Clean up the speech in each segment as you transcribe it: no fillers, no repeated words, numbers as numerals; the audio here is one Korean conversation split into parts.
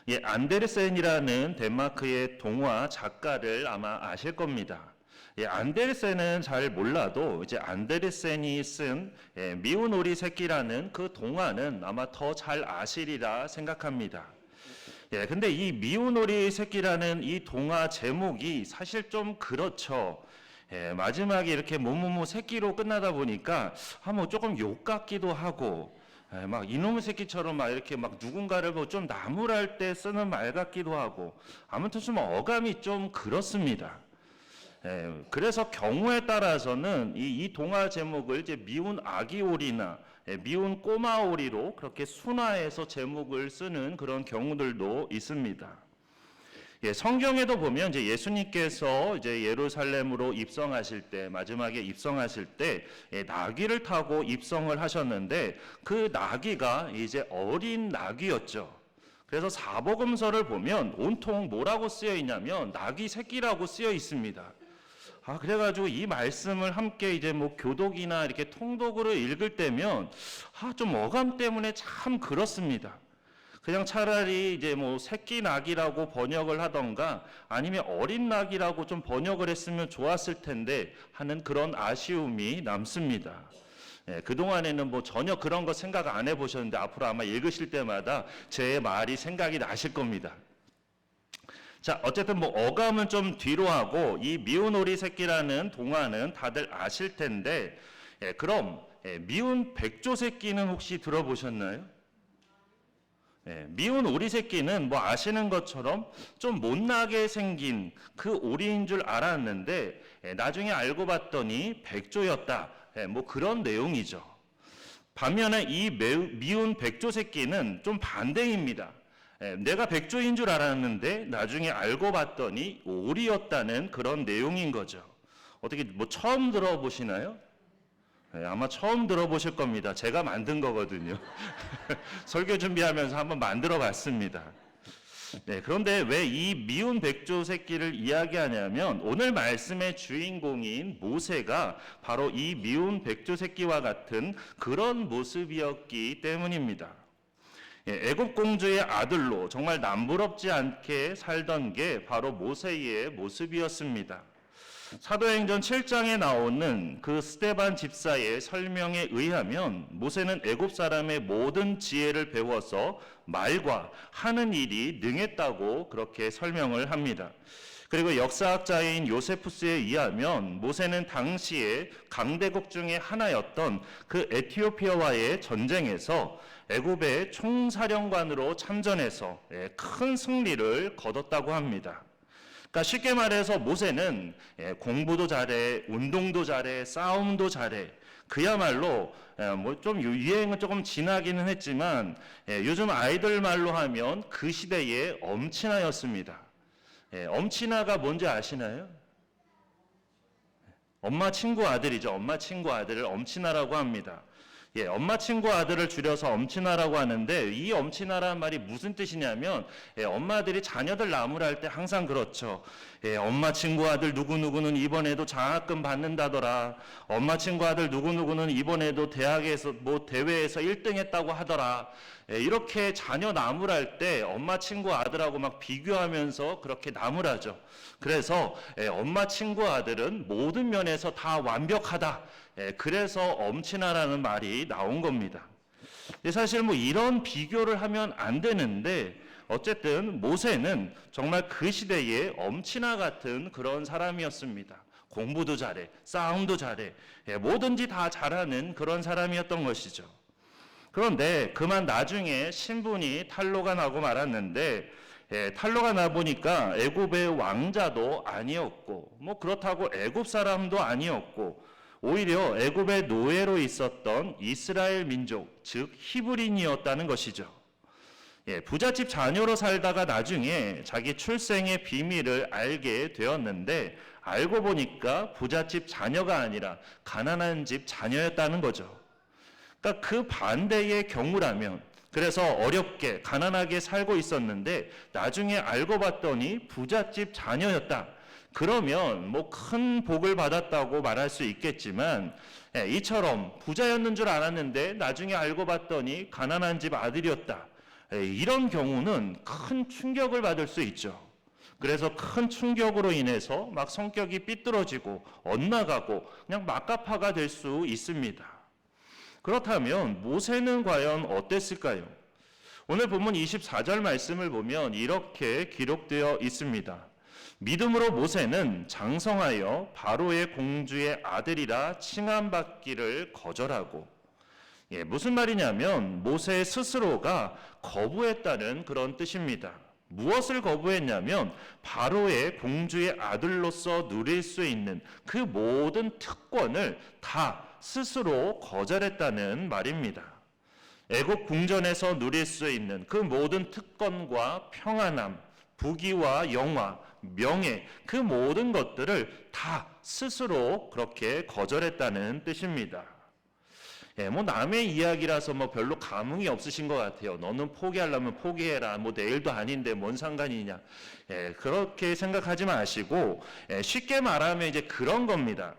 예, 안데르센이라는 덴마크의 동화 작가를 아마 아실 겁니다. 예, 안데르센은 잘 몰라도 이제 안데르센이 쓴 미운 오리 새끼라는 그 동화는 아마 더 잘 아시리라 생각합니다. 예, 근데 이 미운 오리 새끼라는 이 동화 제목이 사실 좀 그렇죠. 예, 마지막에 이렇게 뭐뭐뭐 새끼로 끝나다 보니까 뭐 조금 욕 같기도 하고, 막 이놈의 새끼처럼 막 이렇게 막 누군가를 뭐 좀 나무랄 때 쓰는 말 같기도 하고, 아무튼 좀 어감이 좀 그렇습니다. 그래서 경우에 따라서는 이 동화 제목을 이제 미운 아기 오리나 미운 꼬마 오리로 그렇게 순화해서 제목을 쓰는 그런 경우들도 있습니다. 예, 성경에도 보면 이제 예수님께서 이제 예루살렘으로 입성하실 때, 마지막에 입성하실 때 나귀를 타고 입성을 하셨는데 그 나귀가 이제 어린 나귀였죠. 그래서 사복음서를 보면 온통 뭐라고 쓰여 있냐면 나귀 새끼라고 쓰여 있습니다. 그래가지고 이 말씀을 함께 이제 뭐 교독이나 이렇게 통독으로 읽을 때면 좀 어감 때문에 참 그렇습니다. 그냥 차라리 이제 뭐 새끼 낙이라고 번역을 하던가 아니면 어린 낙이라고 좀 번역을 했으면 좋았을 텐데 하는 그런 아쉬움이 남습니다. 그동안에는 뭐 전혀 그런 거 생각 안 해보셨는데 앞으로 아마 읽으실 때마다 제 말이 생각이 나실 겁니다. 자, 어쨌든 뭐 어감은 좀 뒤로 하고 이 미운 오리 새끼라는 동화는 다들 아실 텐데, 그럼 미운 백조 새끼는 혹시 들어보셨나요? 미운 오리 새끼는 뭐 아시는 것처럼 좀 못나게 생긴 그 오리인 줄 알았는데 나중에 알고 봤더니 백조였다. 뭐 그런 내용이죠. 반면에 이 미운 백조 새끼는 좀 반대입니다. 내가 백조인 줄 알았는데 나중에 알고 봤더니 오리였다는 그런 내용인 거죠. 어떻게 뭐 처음 들어보시나요? 아마 처음 들어보실 겁니다. 제가 만든 거거든요. 설교 준비하면서 한번 만들어 봤습니다. 그런데 왜 이 미운 백조 새끼를 이야기하냐면 오늘 말씀의 주인공인 모세가 바로 이 미운 백조 새끼와 같은 그런 모습이었기 때문입니다. 애굽 공주의 아들로 정말 남부럽지 않게 살던 게 바로 모세의 모습이었습니다. 사도행전 7장에 나오는 그 스데반 집사의 설명에 의하면 모세는 애굽 사람의 모든 지혜를 배워서 말과 하는 일이 능했다고 그렇게 설명을 합니다. 그리고 역사학자인 요세푸스에 의하면 모세는 당시에 강대국 중에 하나였던 그 에티오피아와의 전쟁에서 애굽의 총사령관으로 참전해서 큰 승리를 거뒀다고 합니다. 그러니까 쉽게 말해서 모세는 공부도 잘해, 운동도 잘해, 싸움도 잘해. 그야말로 뭐 좀 유행은 조금 지나기는 했지만 요즘 아이들 말로 하면 그 시대의 엄친아였습니다. 엄친아가 뭔지 아시나요? 엄마 친구 아들이죠. 엄마 친구 아들을 엄친아라고 합니다. 엄마 친구 아들을 줄여서 엄친아라고 하는데 이 엄친아라는 말이 무슨 뜻이냐면 엄마들이 자녀들 나무랄 때 항상 그렇죠. 엄마 친구 아들 누구누구는 이번에도 장학금 받는다더라. 엄마 친구 아들 누구누구는 이번에도 대학에서 뭐 대회에서 1등 했다고 하더라. 이렇게 자녀 나무랄 때 엄마 친구 아들하고 막 비교하면서 그렇게 나무라죠. 그래서 엄마 친구 아들은 모든 면에서 다 완벽하다. 그래서 엄친아라는 말이 나온 겁니다. 사실 뭐 이런 비교를 하면 안 되는데 어쨌든 모세는 정말 그 시대의 엄친아 같은 그런 사람이었습니다. 공부도 잘해, 싸움도 잘해, 뭐든지 다 잘하는 그런 사람이었던 것이죠. 그런데 그만 나중에 신분이 탄로가 나고 말았는데 탄로가 나 보니까 애굽의 왕자도 아니었고 뭐 그렇다고 애굽 사람도 아니었고 오히려 애굽의 노예로 있었던 이스라엘 민족, 즉 히브리인이었다는 것이죠. 부잣집 자녀로 살다가 나중에 자기 출생의 비밀을 알게 되었는데 알고 보니까 부잣집 자녀가 아니라 가난한 집 자녀였다는 거죠. 그러니까 그 반대의 경우라면 그래서 어렵게 가난하게 살고 있었는데 나중에 알고 봤더니 부잣집 자녀였다. 그러면 뭐 큰 복을 받았다고 말할 수 있겠지만 이처럼 부자였는 줄 알았는데 나중에 알고 봤더니 가난한 집 아들이었다. 이런 경우는 큰 충격을 받을 수 있죠. 그래서 큰 충격으로 인해서 막 성격이 삐뚤어지고 엇나가고 그냥 막가파가 될 수 있습니다. 그렇다면 모세는 과연 어땠을까요? 오늘 본문 24절 말씀을 보면 이렇게 기록되어 있습니다. 믿음으로 모세는 장성하여 바로의 공주의 아들이라 칭함받기를 거절하고, 무슨 말이냐면 모세 스스로가 거부했다는 그런 뜻입니다. 무엇을 거부했냐면 바로의 공주의 아들로서 누릴 수 있는 그 모든 특권을 다 스스로 거절했다는 말입니다. 애국 궁전에서 누릴 수 있는 그 모든 특권과 평안함, 부귀와 영화, 명예, 그 모든 것들을 다 스스로 그렇게 거절했다는 뜻입니다. 뭐 남의 이야기라서 뭐 별로 감흥이 없으신 것 같아요. 너는 포기하려면 포기해라. 뭐 내일도 아닌데 뭔 상관이냐. 그렇게 생각하지 마시고 쉽게 말하면 이제 그런 겁니다.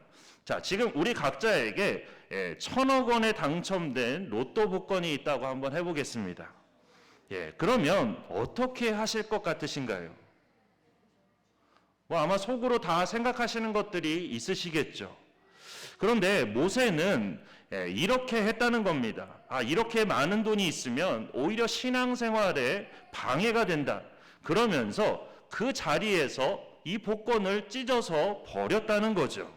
자, 지금 우리 각자에게 1,000억 원에 당첨된 로또 복권이 있다고 한번 해보겠습니다. 그러면 어떻게 하실 것 같으신가요? 뭐 아마 속으로 다 생각하시는 것들이 있으시겠죠. 그런데 모세는 이렇게 했다는 겁니다. 이렇게 많은 돈이 있으면 오히려 신앙생활에 방해가 된다. 그러면서 그 자리에서 이 복권을 찢어서 버렸다는 거죠.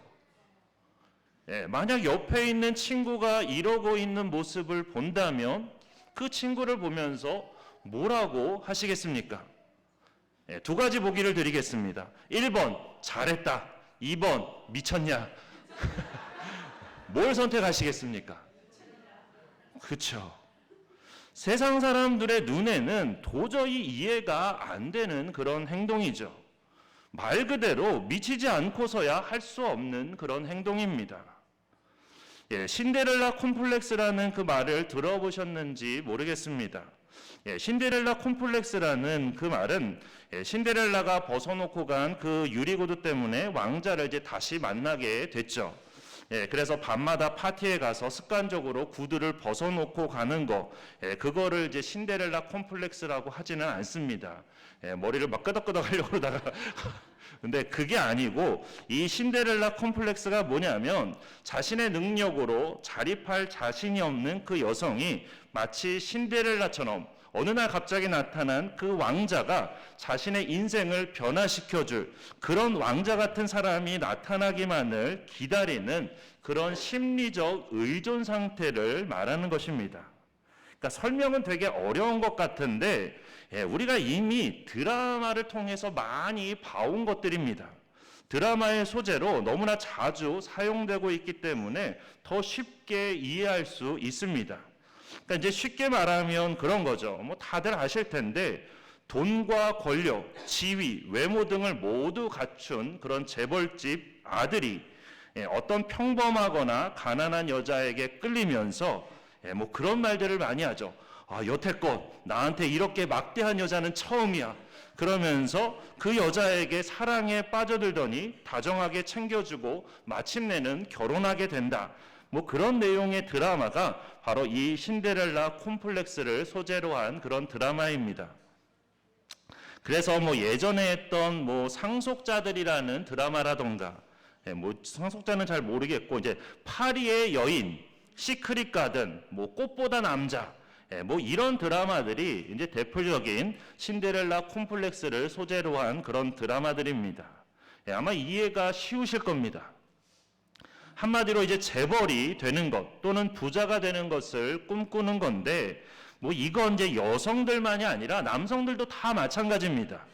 만약 옆에 있는 친구가 이러고 있는 모습을 본다면 그 친구를 보면서 뭐라고 하시겠습니까? 두 가지 보기를 드리겠습니다. 1번 잘했다. 2번 미쳤냐. 뭘 선택하시겠습니까? 그렇죠. 세상 사람들의 눈에는 도저히 이해가 안 되는 그런 행동이죠. 말 그대로 미치지 않고서야 할 수 없는 그런 행동입니다. 신데렐라 콤플렉스라는 그 말을 들어보셨는지 모르겠습니다. 신데렐라 콤플렉스라는 그 말은 신데렐라가 벗어놓고 간 그 유리구두 때문에 왕자를 이제 다시 만나게 됐죠. 그래서 밤마다 파티에 가서 습관적으로 구두를 벗어놓고 가는 거, 그거를 이제 신데렐라 콤플렉스라고 하지는 않습니다. 머리를 막 끄덕끄덕 하려고 그러다가 근데 그게 아니고 이 신데렐라 콤플렉스가 뭐냐면 자신의 능력으로 자립할 자신이 없는 그 여성이 마치 신데렐라처럼 어느 날 갑자기 나타난 그 왕자가 자신의 인생을 변화시켜줄 그런 왕자 같은 사람이 나타나기만을 기다리는 그런 심리적 의존 상태를 말하는 것입니다. 그러니까 설명은 되게 어려운 것 같은데 우리가 이미 드라마를 통해서 많이 봐온 것들입니다. 드라마의 소재로 너무나 자주 사용되고 있기 때문에 더 쉽게 이해할 수 있습니다. 그러니까 이제 쉽게 말하면 그런 거죠. 뭐 다들 아실 텐데 돈과 권력, 지위, 외모 등을 모두 갖춘 그런 재벌집 아들이 어떤 평범하거나 가난한 여자에게 끌리면서 뭐 그런 말들을 많이 하죠. 여태껏 나한테 이렇게 막대한 여자는 처음이야. 그러면서 그 여자에게 사랑에 빠져들더니 다정하게 챙겨주고 마침내는 결혼하게 된다. 뭐 그런 내용의 드라마가 바로 이 신데렐라 콤플렉스를 소재로 한 그런 드라마입니다. 그래서 뭐 예전에 했던 뭐 상속자들이라는 드라마라던가, 뭐 상속자는 잘 모르겠고 이제 파리의 여인, 시크릿 가든, 뭐 꽃보다 남자, 뭐 이런 드라마들이 이제 대표적인 신데렐라 콤플렉스를 소재로 한 그런 드라마들입니다. 아마 이해가 쉬우실 겁니다. 한마디로 이제 재벌이 되는 것 또는 부자가 되는 것을 꿈꾸는 건데 뭐 이건 이제 여성들만이 아니라 남성들도 다 마찬가지입니다.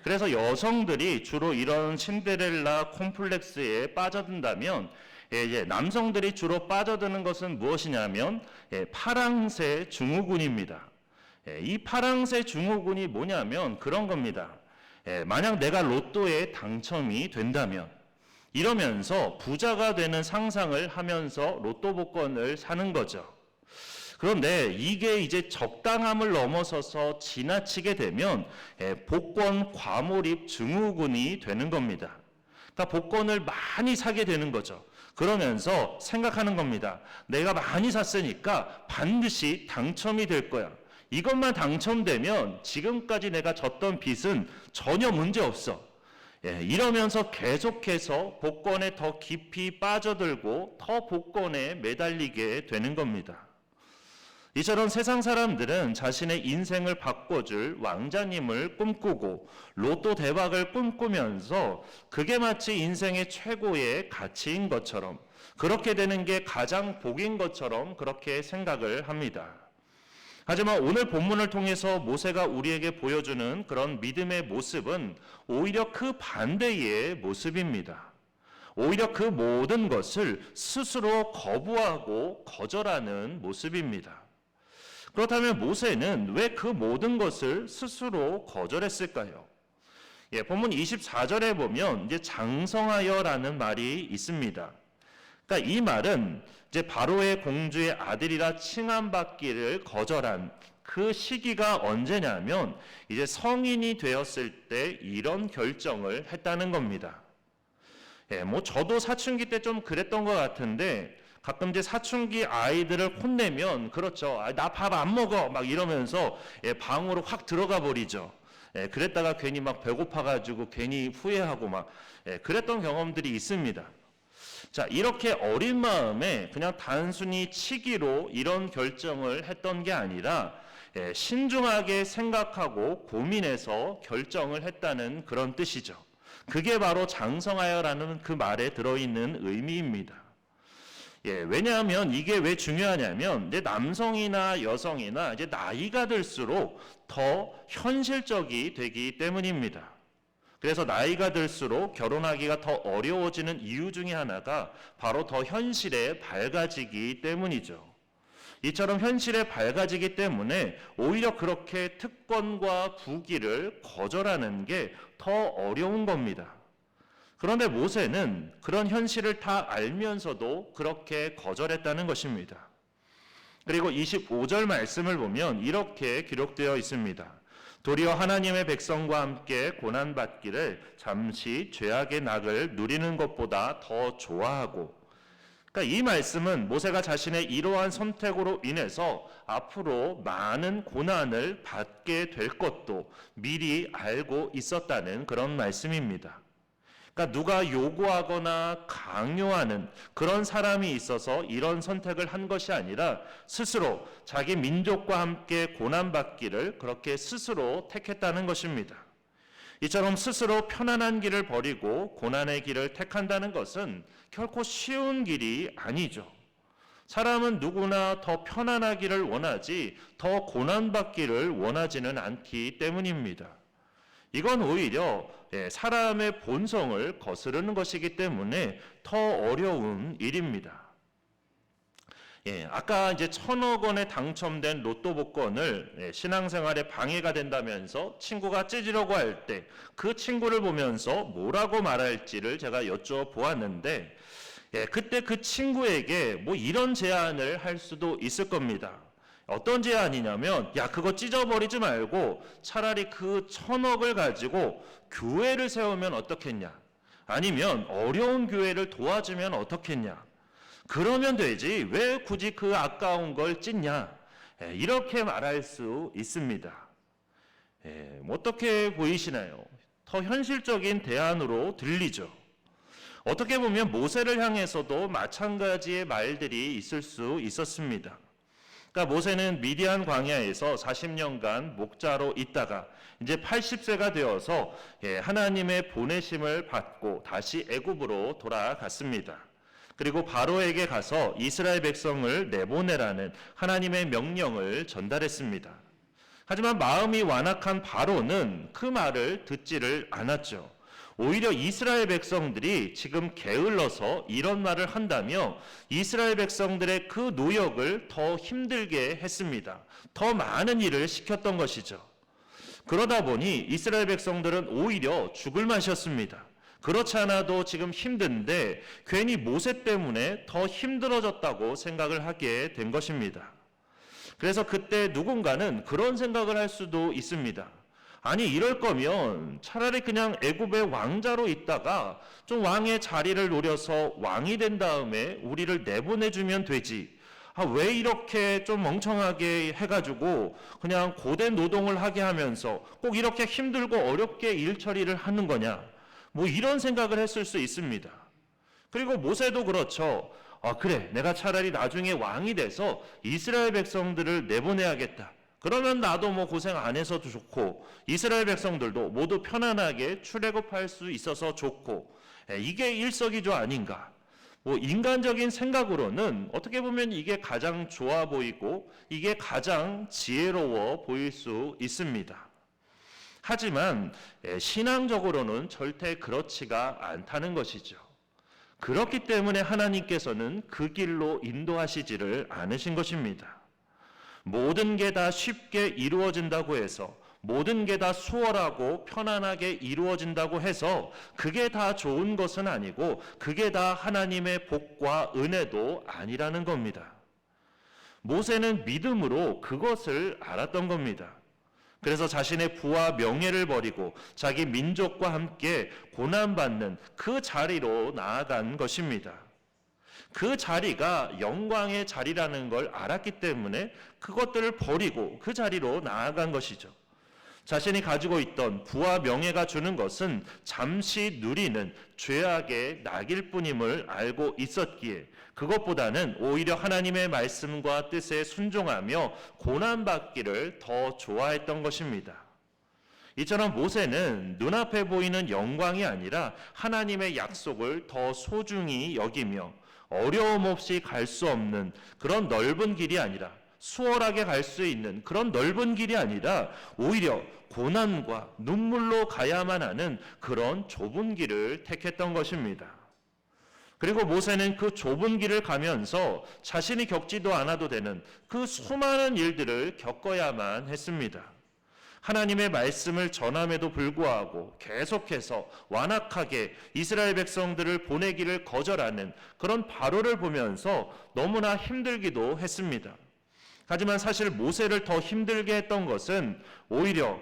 그래서 여성들이 주로 이런 신데렐라 콤플렉스에 빠져든다면 이제 남성들이 주로 빠져드는 것은 무엇이냐면 파랑새 증후군입니다. 이 파랑새 증후군이 뭐냐면 그런 겁니다. 만약 내가 로또에 당첨이 된다면 이러면서 부자가 되는 상상을 하면서 로또 복권을 사는 거죠. 그런데 이게 이제 적당함을 넘어서서 지나치게 되면 복권 과몰입 증후군이 되는 겁니다. 그러니까 복권을 많이 사게 되는 거죠. 그러면서 생각하는 겁니다. 내가 많이 샀으니까 반드시 당첨이 될 거야. 이것만 당첨되면 지금까지 내가 졌던 빚은 전혀 문제 없어. 이러면서 계속해서 복권에 더 깊이 빠져들고 더 복권에 매달리게 되는 겁니다. 이처럼 세상 사람들은 자신의 인생을 바꿔줄 왕자님을 꿈꾸고 로또 대박을 꿈꾸면서 그게 마치 인생의 최고의 가치인 것처럼, 그렇게 되는 게 가장 복인 것처럼 그렇게 생각을 합니다. 하지만 오늘 본문을 통해서 모세가 우리에게 보여주는 그런 믿음의 모습은 오히려 그 반대의 모습입니다. 오히려 그 모든 것을 스스로 거부하고 거절하는 모습입니다. 그렇다면 모세는 왜 그 모든 것을 스스로 거절했을까요? 본문 24절에 보면 이제 장성하여라는 말이 있습니다. 그러니까 이 말은 이제 바로의 공주의 아들이라 칭함받기를 거절한 그 시기가 언제냐면 이제 성인이 되었을 때 이런 결정을 했다는 겁니다. 뭐 저도 사춘기 때 좀 그랬던 것 같은데 가끔 이제 사춘기 아이들을 혼내면 그렇죠. 나 밥 안 먹어 막 이러면서 방으로 확 들어가 버리죠. 그랬다가 괜히 막 배고파가지고 괜히 후회하고 막 그랬던 경험들이 있습니다. 자, 이렇게 어린 마음에 그냥 단순히 치기로 이런 결정을 했던 게 아니라 신중하게 생각하고 고민해서 결정을 했다는 그런 뜻이죠. 그게 바로 장성하여라는 그 말에 들어있는 의미입니다. 왜냐하면 이게 왜 중요하냐면 이제 남성이나 여성이나 이제 나이가 들수록 더 현실적이 되기 때문입니다. 그래서 나이가 들수록 결혼하기가 더 어려워지는 이유 중에 하나가 바로 더 현실에 밝아지기 때문이죠. 이처럼 현실에 밝아지기 때문에 오히려 그렇게 특권과 부귀를 거절하는 게 더 어려운 겁니다. 그런데 모세는 그런 현실을 다 알면서도 그렇게 거절했다는 것입니다. 그리고 25절 말씀을 보면 이렇게 기록되어 있습니다. 도리어 하나님의 백성과 함께 고난받기를 잠시 죄악의 낙을 누리는 것보다 더 좋아하고, 그러니까 이 말씀은 모세가 자신의 이러한 선택으로 인해서 앞으로 많은 고난을 받게 될 것도 미리 알고 있었다는 그런 말씀입니다. 그러니까 누가 요구하거나 강요하는 그런 사람이 있어서 이런 선택을 한 것이 아니라 스스로 자기 민족과 함께 고난받기를 그렇게 스스로 택했다는 것입니다. 이처럼 스스로 편안한 길을 버리고 고난의 길을 택한다는 것은 결코 쉬운 길이 아니죠. 사람은 누구나 더 편안하기를 원하지 더 고난받기를 원하지는 않기 때문입니다. 이건 오히려 사람의 본성을 거스르는 것이기 때문에 더 어려운 일입니다. 아까 이제 1,000억 원에 당첨된 로또 복권을 신앙생활에 방해가 된다면서 친구가 찢으려고 할 때 그 친구를 보면서 뭐라고 말할지를 제가 여쭤보았는데 그때 그 친구에게 뭐 이런 제안을 할 수도 있을 겁니다. 어떤 제안이냐면 야 그거 찢어버리지 말고 차라리 그 1,000억을 가지고 교회를 세우면 어떻겠냐, 아니면 어려운 교회를 도와주면 어떻겠냐, 그러면 되지 왜 굳이 그 아까운 걸 찢냐, 이렇게 말할 수 있습니다. 어떻게 보이시나요? 더 현실적인 대안으로 들리죠. 어떻게 보면 모세를 향해서도 마찬가지의 말들이 있을 수 있었습니다. 그러니까 모세는 미디안 광야에서 40년간 목자로 있다가 이제 80세가 되어서 하나님의 보내심을 받고 다시 애굽으로 돌아갔습니다. 그리고 바로에게 가서 이스라엘 백성을 내보내라는 하나님의 명령을 전달했습니다. 하지만 마음이 완악한 바로는 그 말을 듣지를 않았죠. 오히려 이스라엘 백성들이 지금 게을러서 이런 말을 한다며 이스라엘 백성들의 그 노역을 더 힘들게 했습니다. 더 많은 일을 시켰던 것이죠. 그러다 보니 이스라엘 백성들은 오히려 죽을 맛이었습니다. 그렇지 않아도 지금 힘든데 괜히 모세 때문에 더 힘들어졌다고 생각을 하게 된 것입니다. 그래서 그때 누군가는 그런 생각을 할 수도 있습니다. 아니 이럴 거면 차라리 그냥 애굽의 왕자로 있다가 좀 왕의 자리를 노려서 왕이 된 다음에 우리를 내보내주면 되지. 왜 이렇게 좀 멍청하게 해가지고 그냥 고된 노동을 하게 하면서 꼭 이렇게 힘들고 어렵게 일 처리를 하는 거냐? 뭐 이런 생각을 했을 수 있습니다. 그리고 모세도 그렇죠. 그래, 내가 차라리 나중에 왕이 돼서 이스라엘 백성들을 내보내야겠다. 그러면 나도 뭐 고생 안 해서도 좋고 이스라엘 백성들도 모두 편안하게 출애굽할 수 있어서 좋고, 이게 일석이조 아닌가. 뭐 인간적인 생각으로는 어떻게 보면 이게 가장 좋아 보이고 이게 가장 지혜로워 보일 수 있습니다. 하지만 신앙적으로는 절대 그렇지가 않다는 것이죠. 그렇기 때문에 하나님께서는 그 길로 인도하시지를 않으신 것입니다. 모든 게 다 쉽게 이루어진다고 해서, 모든 게 다 수월하고 편안하게 이루어진다고 해서 그게 다 좋은 것은 아니고 그게 다 하나님의 복과 은혜도 아니라는 겁니다. 모세는 믿음으로 그것을 알았던 겁니다. 그래서 자신의 부와 명예를 버리고 자기 민족과 함께 고난받는 그 자리로 나아간 것입니다. 그 자리가 영광의 자리라는 걸 알았기 때문에 그것들을 버리고 그 자리로 나아간 것이죠. 자신이 가지고 있던 부와 명예가 주는 것은 잠시 누리는 죄악의 낙일 뿐임을 알고 있었기에 그것보다는 오히려 하나님의 말씀과 뜻에 순종하며 고난받기를 더 좋아했던 것입니다. 이처럼 모세는 눈앞에 보이는 영광이 아니라 하나님의 약속을 더 소중히 여기며 어려움 없이 갈 수 없는 그런 넓은 길이 아니라, 수월하게 갈 수 있는 그런 넓은 길이 아니라 오히려 고난과 눈물로 가야만 하는 그런 좁은 길을 택했던 것입니다. 그리고 모세는 그 좁은 길을 가면서 자신이 겪지도 않아도 되는 그 수많은 일들을 겪어야만 했습니다. 하나님의 말씀을 전함에도 불구하고 계속해서 완악하게 이스라엘 백성들을 보내기를 거절하는 그런 바로를 보면서 너무나 힘들기도 했습니다. 하지만 사실 모세를 더 힘들게 했던 것은 오히려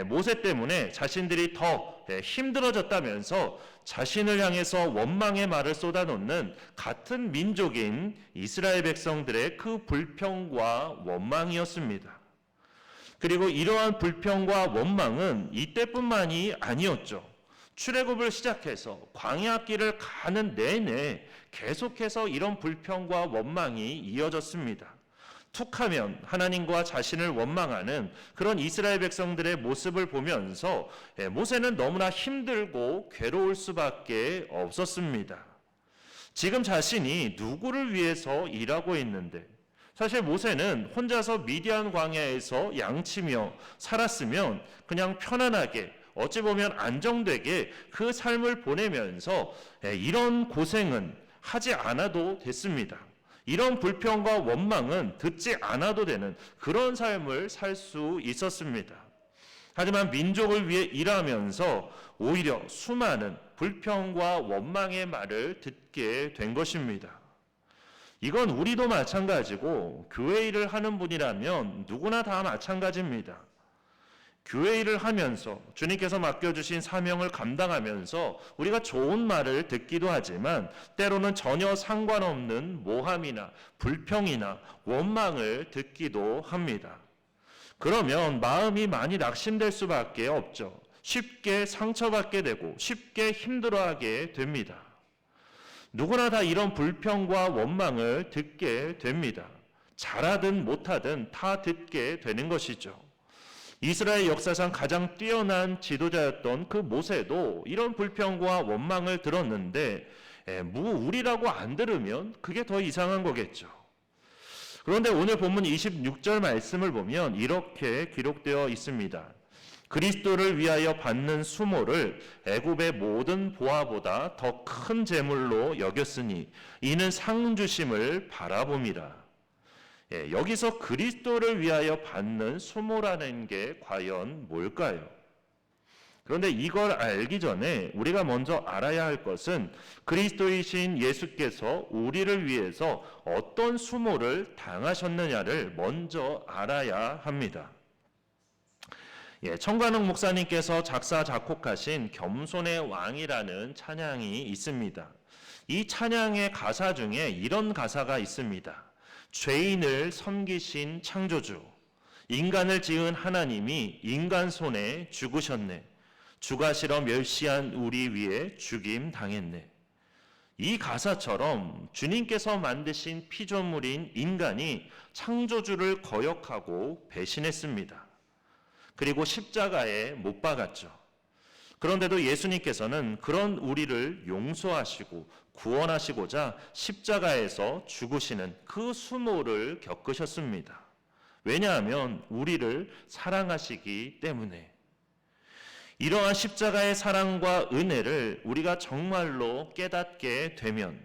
모세 때문에 자신들이 더 힘들어졌다면서 자신을 향해서 원망의 말을 쏟아놓는 같은 민족인 이스라엘 백성들의 그 불평과 원망이었습니다. 그리고 이러한 불평과 원망은 이때뿐만이 아니었죠. 출애굽을 시작해서 광야길을 가는 내내 계속해서 이런 불평과 원망이 이어졌습니다. 툭하면 하나님과 자신을 원망하는 그런 이스라엘 백성들의 모습을 보면서 모세는 너무나 힘들고 괴로울 수밖에 없었습니다. 지금 자신이 누구를 위해서 일하고 있는데, 사실 모세는 혼자서 미디안 광야에서 양치며 살았으면 그냥 편안하게, 어찌 보면 안정되게 그 삶을 보내면서 이런 고생은 하지 않아도 됐습니다. 이런 불평과 원망은 듣지 않아도 되는 그런 삶을 살 수 있었습니다. 하지만 민족을 위해 일하면서 오히려 수많은 불평과 원망의 말을 듣게 된 것입니다. 이건 우리도 마찬가지고 교회 일을 하는 분이라면 누구나 다 마찬가지입니다. 교회 일을 하면서 주님께서 맡겨주신 사명을 감당하면서 우리가 좋은 말을 듣기도 하지만 때로는 전혀 상관없는 모함이나 불평이나 원망을 듣기도 합니다. 그러면 마음이 많이 낙심될 수밖에 없죠. 쉽게 상처받게 되고 쉽게 힘들어하게 됩니다. 누구나 다 이런 불평과 원망을 듣게 됩니다. 잘하든 못하든 다 듣게 되는 것이죠. 이스라엘 역사상 가장 뛰어난 지도자였던 그 모세도 이런 불평과 원망을 들었는데 우리라고 안 들으면 그게 더 이상한 거겠죠. 그런데 오늘 본문 26절 말씀을 보면 이렇게 기록되어 있습니다. 그리스도를 위하여 받는 수모를 애굽의 모든 보화보다 더 큰 재물로 여겼으니 이는 상 주심을 바라봄이라. 여기서 그리스도를 위하여 받는 수모라는 게 과연 뭘까요? 그런데 이걸 알기 전에 우리가 먼저 알아야 할 것은 그리스도이신 예수께서 우리를 위해서 어떤 수모를 당하셨느냐를 먼저 알아야 합니다. 청관홍 목사님께서 작사 작곡하신 겸손의 왕이라는 찬양이 있습니다. 이 찬양의 가사 중에 이런 가사가 있습니다. 죄인을 섬기신 창조주, 인간을 지은 하나님이 인간 손에 죽으셨네. 주가 싫어 멸시한 우리 위에 죽임 당했네. 이 가사처럼 주님께서 만드신 피조물인 인간이 창조주를 거역하고 배신했습니다. 그리고 십자가에 못 박았죠. 그런데도 예수님께서는 그런 우리를 용서하시고 구원하시고자 십자가에서 죽으시는 그 수모를 겪으셨습니다. 왜냐하면 우리를 사랑하시기 때문에. 이러한 십자가의 사랑과 은혜를 우리가 정말로 깨닫게 되면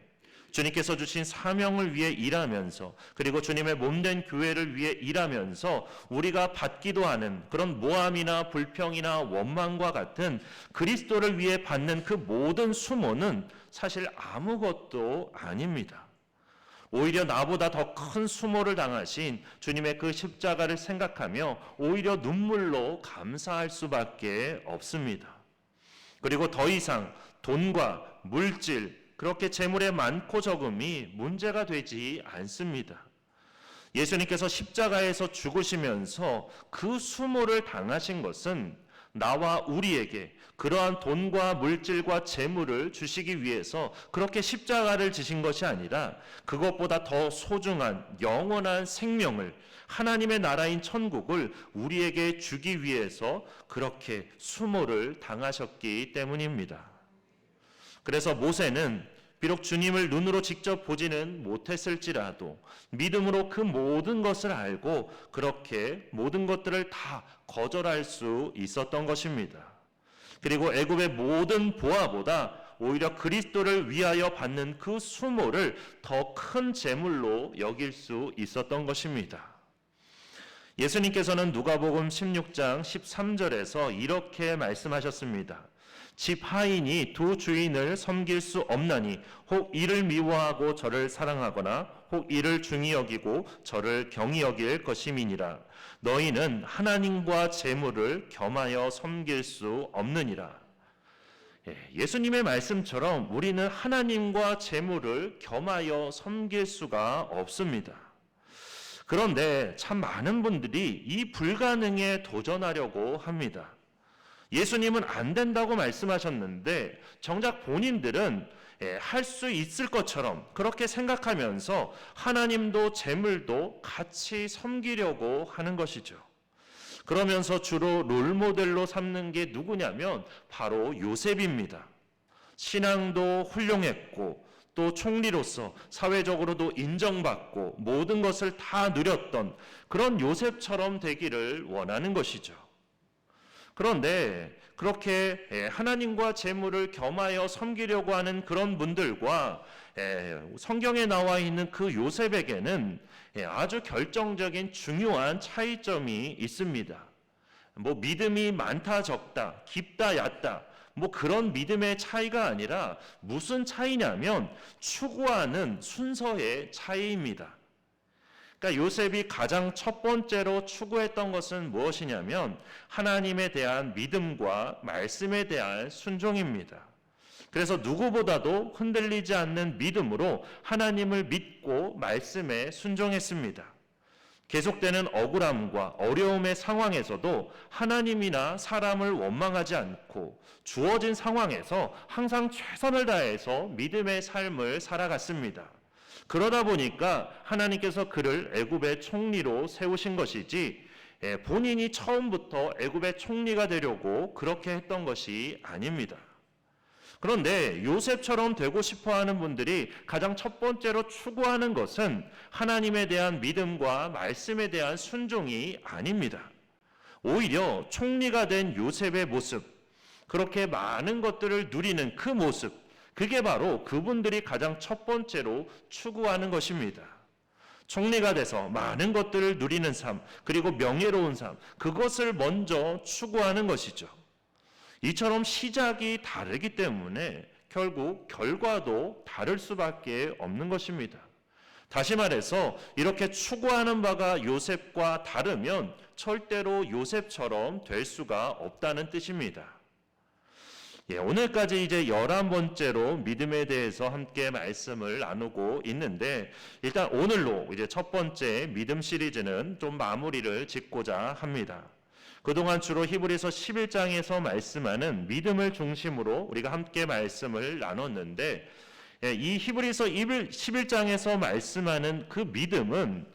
주님께서 주신 사명을 위해 일하면서, 그리고 주님의 몸된 교회를 위해 일하면서 우리가 받기도 하는 그런 모함이나 불평이나 원망과 같은 그리스도를 위해 받는 그 모든 수모는 사실 아무것도 아닙니다. 오히려 나보다 더 큰 수모를 당하신 주님의 그 십자가를 생각하며 오히려 눈물로 감사할 수밖에 없습니다. 그리고 더 이상 돈과 물질, 그렇게 재물의 많고 적음이 문제가 되지 않습니다. 예수님께서 십자가에서 죽으시면서 그 수모를 당하신 것은 나와 우리에게 그러한 돈과 물질과 재물을 주시기 위해서 그렇게 십자가를 지신 것이 아니라 그것보다 더 소중한 영원한 생명을, 하나님의 나라인 천국을 우리에게 주기 위해서 그렇게 수모를 당하셨기 때문입니다. 그래서 모세는 비록 주님을 눈으로 직접 보지는 못했을지라도 믿음으로 그 모든 것을 알고 그렇게 모든 것들을 다 거절할 수 있었던 것입니다. 그리고 애굽의 모든 보화보다 오히려 그리스도를 위하여 받는 그 수모를 더 큰 재물로 여길 수 있었던 것입니다. 예수님께서는 누가복음 16장 13절에서 이렇게 말씀하셨습니다. 집 하인이 두 주인을 섬길 수 없나니 혹 이를 미워하고 저를 사랑하거나 혹 이를 중히 여기고 저를 경히 여길 것임이니라. 너희는 하나님과 재물을 겸하여 섬길 수 없느니라. 예수님의 말씀처럼 우리는 하나님과 재물을 겸하여 섬길 수가 없습니다. 그런데 참 많은 분들이 이 불가능에 도전하려고 합니다. 예수님은 안 된다고 말씀하셨는데 정작 본인들은 할 수 있을 것처럼 그렇게 생각하면서 하나님도 재물도 같이 섬기려고 하는 것이죠. 그러면서 주로 롤모델로 삼는 게 누구냐면 바로 요셉입니다. 신앙도 훌륭했고 또 총리로서 사회적으로도 인정받고 모든 것을 다 누렸던 그런 요셉처럼 되기를 원하는 것이죠. 그런데 그렇게 하나님과 재물을 겸하여 섬기려고 하는 그런 분들과 성경에 나와 있는 그 요셉에게는 아주 결정적인 중요한 차이점이 있습니다. 뭐 믿음이 많다 적다, 깊다 얕다, 뭐 그런 믿음의 차이가 아니라 무슨 차이냐면 추구하는 순서의 차이입니다. 그러니까 요셉이 가장 첫 번째로 추구했던 것은 무엇이냐면 하나님에 대한 믿음과 말씀에 대한 순종입니다. 그래서 누구보다도 흔들리지 않는 믿음으로 하나님을 믿고 말씀에 순종했습니다. 계속되는 억울함과 어려움의 상황에서도 하나님이나 사람을 원망하지 않고 주어진 상황에서 항상 최선을 다해서 믿음의 삶을 살아갔습니다. 그러다 보니까 하나님께서 그를 애굽의 총리로 세우신 것이지 본인이 처음부터 애굽의 총리가 되려고 그렇게 했던 것이 아닙니다. 그런데 요셉처럼 되고 싶어하는 분들이 가장 첫 번째로 추구하는 것은 하나님에 대한 믿음과 말씀에 대한 순종이 아닙니다. 오히려 총리가 된 요셉의 모습, 그렇게 많은 것들을 누리는 그 모습, 그게 바로 그분들이 가장 첫 번째로 추구하는 것입니다. 총리가 돼서 많은 것들을 누리는 삶, 그리고 명예로운 삶, 그것을 먼저 추구하는 것이죠. 이처럼 시작이 다르기 때문에 결국 결과도 다를 수밖에 없는 것입니다. 다시 말해서 이렇게 추구하는 바가 요셉과 다르면 절대로 요셉처럼 될 수가 없다는 뜻입니다. 오늘까지 이제 11번째로 믿음에 대해서 함께 말씀을 나누고 있는데, 일단 오늘로 이제 첫 번째 믿음 시리즈는 좀 마무리를 짓고자 합니다. 그동안 주로 히브리서 11장에서 말씀하는 믿음을 중심으로 우리가 함께 말씀을 나눴는데, 이 히브리서 11장에서 말씀하는 그 믿음은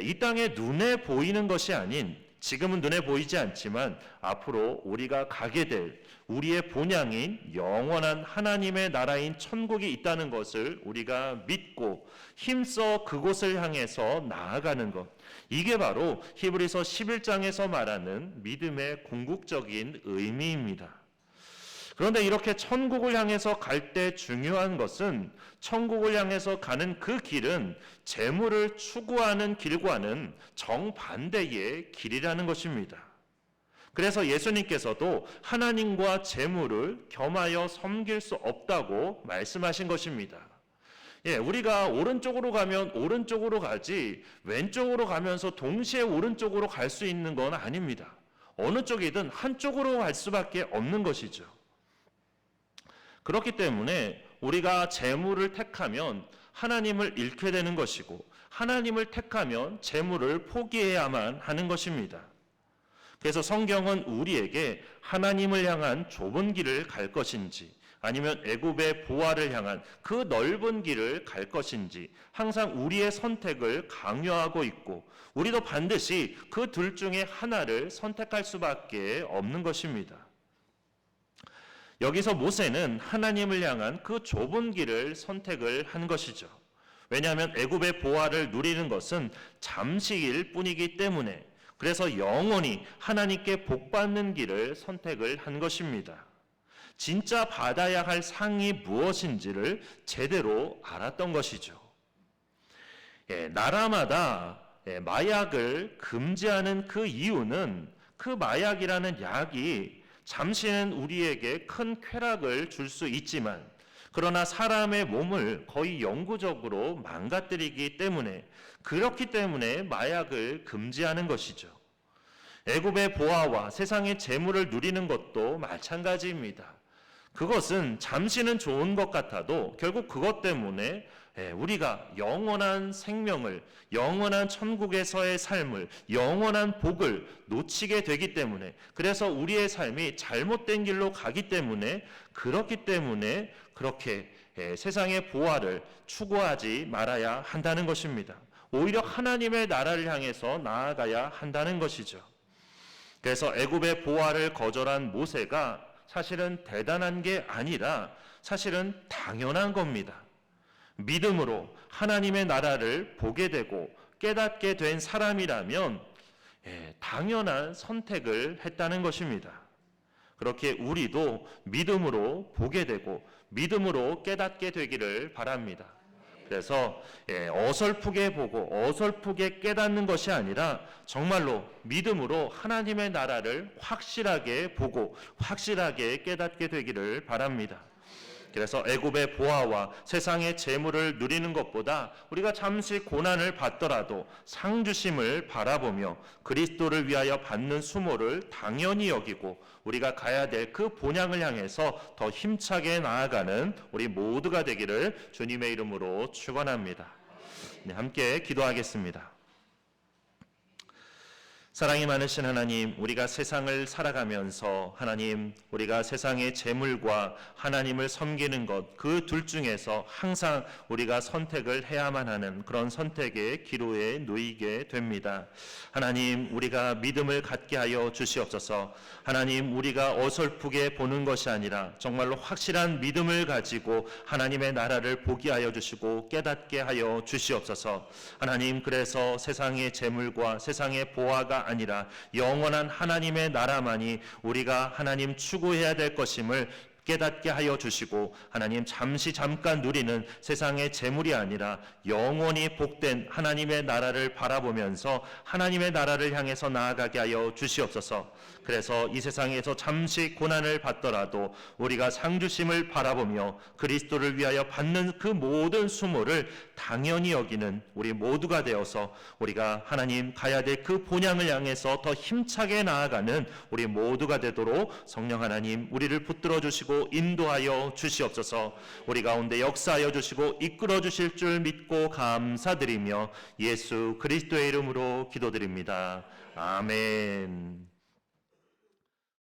이 땅에 눈에 보이는 것이 아닌, 지금은 눈에 보이지 않지만 앞으로 우리가 가게 될 우리의 본향인 영원한 하나님의 나라인 천국이 있다는 것을 우리가 믿고 힘써 그곳을 향해서 나아가는 것, 이게 바로 히브리서 11장에서 말하는 믿음의 궁극적인 의미입니다. 그런데 이렇게 천국을 향해서 갈 때 중요한 것은, 천국을 향해서 가는 그 길은 재물을 추구하는 길과는 정반대의 길이라는 것입니다. 그래서 예수님께서도 하나님과 재물을 겸하여 섬길 수 없다고 말씀하신 것입니다. 우리가 오른쪽으로 가면 오른쪽으로 가지 왼쪽으로 가면서 동시에 오른쪽으로 갈 수 있는 건 아닙니다. 어느 쪽이든 한쪽으로 갈 수밖에 없는 것이죠. 그렇기 때문에 우리가 재물을 택하면 하나님을 잃게 되는 것이고, 하나님을 택하면 재물을 포기해야만 하는 것입니다. 그래서 성경은 우리에게 하나님을 향한 좁은 길을 갈 것인지, 아니면 애굽의 보화를 향한 그 넓은 길을 갈 것인지 항상 우리의 선택을 강요하고 있고, 우리도 반드시 그 둘 중에 하나를 선택할 수밖에 없는 것입니다. 여기서 모세는 하나님을 향한 그 좁은 길을 선택을 한 것이죠. 왜냐하면 애굽의 보화를 누리는 것은 잠시일 뿐이기 때문에, 그래서 영원히 하나님께 복받는 길을 선택을 한 것입니다. 진짜 받아야 할 상이 무엇인지를 제대로 알았던 것이죠. 나라마다 마약을 금지하는 그 이유는, 그 마약이라는 약이 잠시는 우리에게 큰 쾌락을 줄 수 있지만, 그러나 사람의 몸을 거의 영구적으로 망가뜨리기 때문에, 그렇기 때문에 마약을 금지하는 것이죠. 애굽의 보화와 세상의 재물을 누리는 것도 마찬가지입니다. 그것은 잠시는 좋은 것 같아도 결국 그것 때문에 우리가 영원한 생명을, 영원한 천국에서의 삶을, 영원한 복을 놓치게 되기 때문에, 그래서 우리의 삶이 잘못된 길로 가기 때문에, 그렇기 때문에 그렇게 세상의 보화를 추구하지 말아야 한다는 것입니다. 오히려 하나님의 나라를 향해서 나아가야 한다는 것이죠. 그래서 애굽의 보화를 거절한 모세가 사실은 대단한 게 아니라 사실은 당연한 겁니다. 믿음으로 하나님의 나라를 보게 되고 깨닫게 된 사람이라면 당연한 선택을 했다는 것입니다. 그렇게 우리도 믿음으로 보게 되고 믿음으로 깨닫게 되기를 바랍니다. 그래서 어설프게 보고 어설프게 깨닫는 것이 아니라 정말로 믿음으로 하나님의 나라를 확실하게 보고 확실하게 깨닫게 되기를 바랍니다. 그래서 애굽의 보화와 세상의 재물을 누리는 것보다 우리가 잠시 고난을 받더라도 상주심을 바라보며 그리스도를 위하여 받는 수모를 당연히 여기고 우리가 가야 될 그 본향을 향해서 더 힘차게 나아가는 우리 모두가 되기를 주님의 이름으로 축원합니다. 함께 기도하겠습니다. 사랑이 많으신 하나님, 우리가 세상을 살아가면서 하나님, 우리가 세상의 재물과 하나님을 섬기는 것, 그 둘 중에서 항상 우리가 선택을 해야만 하는 그런 선택의 기로에 놓이게 됩니다. 하나님, 우리가 믿음을 갖게 하여 주시옵소서. 하나님, 우리가 어설프게 보는 것이 아니라 정말로 확실한 믿음을 가지고 하나님의 나라를 보게 하여 주시고 깨닫게 하여 주시옵소서. 하나님, 그래서 세상의 재물과 세상의 보화가 아니라 영원한 하나님의 나라만이 우리가 하나님 추구해야 될 것임을 깨닫게 하여 주시고 하나님 잠깐 누리는 세상의 재물이 아니라 영원히 복된 하나님의 나라를 바라보면서 하나님의 나라를 향해서 나아가게 하여 주시옵소서. 그래서 이 세상에서 잠시 고난을 받더라도 우리가 상주심을 바라보며 그리스도를 위하여 받는 그 모든 수모를 당연히 여기는 우리 모두가 되어서 우리가 하나님 가야 될 그 본향을 향해서 더 힘차게 나아가는 우리 모두가 되도록 성령 하나님 우리를 붙들어 주시고 주시고 인도하여 주시옵소서. 우리 가운데 역사하여 주시고 이끌어 주실 줄 믿고 감사드리며 예수 그리스도의 이름으로 기도드립니다. 아멘.